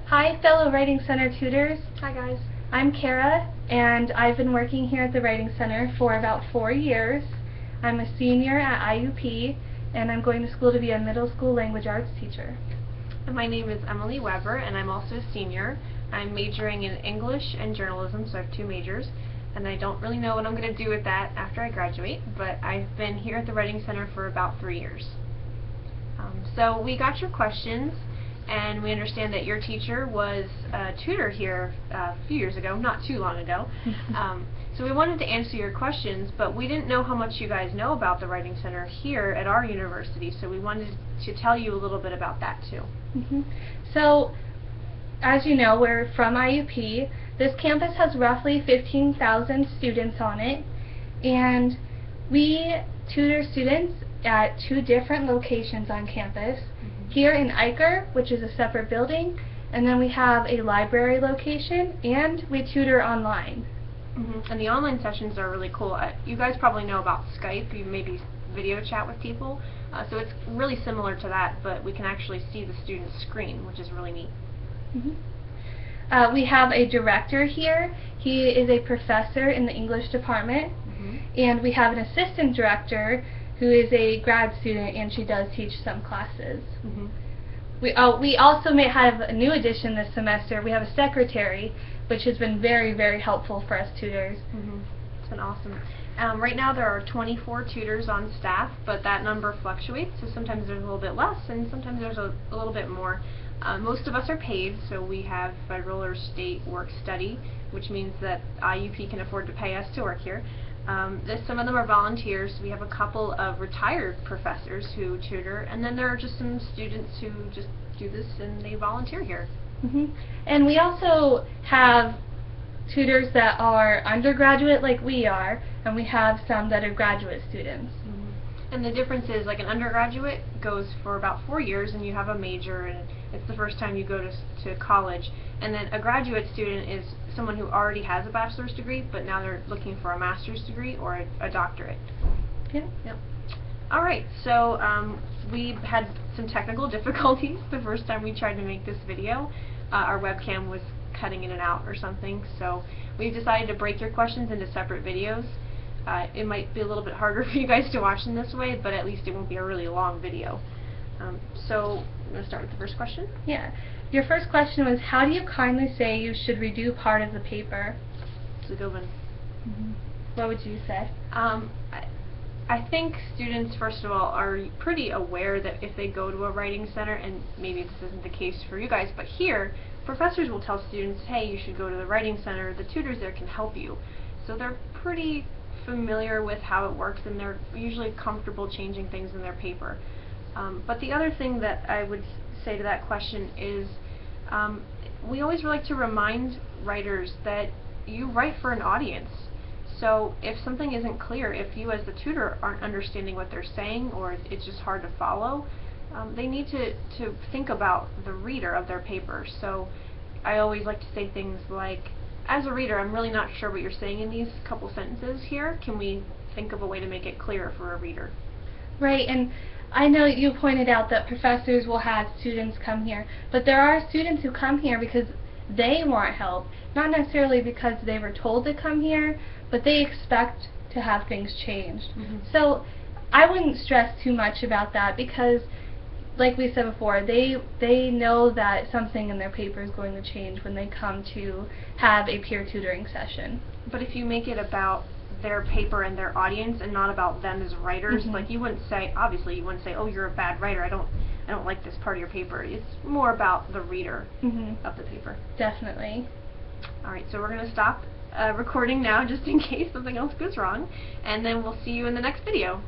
Hi fellow Writing Center tutors. Hi guys. I'm Kara and I've been working here at the Writing Center for about 4 years. I'm a senior at IUP and I'm going to school to be a middle school language arts teacher. And my name is Emily Weber and I'm also a senior. I'm majoring in English and journalism, so I have 2 majors. And I don't really know what I'm going to do with that after I graduate, but I've been here at the Writing Center for about 3 years. So we got your questions, and we understand that your teacher was a tutor here a few years ago, not too long ago. So we wanted to answer your questions, but we didn't know how much you guys know about the Writing Center here at our university, so we wanted to tell you a little bit about that too. So, as you know, we're from IUP. This campus has roughly 15,000 students on it, and we tutor students at 2 different locations on campus. Here in Iker, which is a separate building, and then we have a library location, and we tutor online. And the online sessions are really cool. You guys probably know about Skype. You maybe video chat with people. So it's really similar to that, but we can actually see the student's screen, which is really neat. We have a director here. He is a professor in the English department, and we have an assistant director who is a grad student, and she does teach some classes. We also may have a new addition this semester. We have a secretary, which has been very, very helpful for us tutors. It's been awesome. Right now there are 24 tutors on staff, but that number fluctuates, so sometimes there's a little bit less and sometimes there's a little bit more. Most of us are paid, so we have federal or state work study, which means that IUP can afford to pay us to work here. Some of them are volunteers. We have a couple of retired professors who tutor, and then there are just some students who just do this and they volunteer here. And we also have tutors that are undergraduate like we are, and we have some that are graduate students. And the difference is, like, an undergraduate goes for about 4 years and you have a major and it's the first time you go to college. And then a graduate student is someone who already has a bachelor's degree, but now they're looking for a master's degree or a doctorate. Yep. Alright, so we had some technical difficulties the first time we tried to make this video. Our webcam was cutting in and out or something, so we decided to break your questions into separate videos. It might be a little bit harder for you guys to watch in this way, but at least it won't be a really long video. So I'm going to start with the first question. Yeah. Your first question was, how do you kindly say you should redo part of the paper? It's a good one. What would you say? I think students, first of all, are pretty aware that if they go to a writing center, and maybe this isn't the case for you guys, but here, professors will tell students, hey, you should go to the writing center, the tutors there can help you. So they're pretty familiar with how it works, and they're usually comfortable changing things in their paper. But the other thing that I would say to that question is we always like to remind writers that you write for an audience. So if something isn't clear, if you as the tutor aren't understanding what they're saying, or it's just hard to follow, they need to think about the reader of their paper. So I always like to say things like, as a reader, I'm really not sure what you're saying in these couple sentences here. Can we think of a way to make it clearer for a reader? Right, and I know you pointed out that professors will have students come here, but there are students who come here because they want help, not necessarily because they were told to come here, but they expect to have things changed. So I wouldn't stress too much about that because, like we said before, they know that something in their paper is going to change when they come to have a peer tutoring session. But if you make it about their paper and their audience and not about them as writers, like you wouldn't say, obviously you wouldn't say, oh, you're a bad writer, I don't like this part of your paper. It's more about the reader of the paper. Definitely. Alright, so we're going to stop recording now just in case something else goes wrong, and then we'll see you in the next video.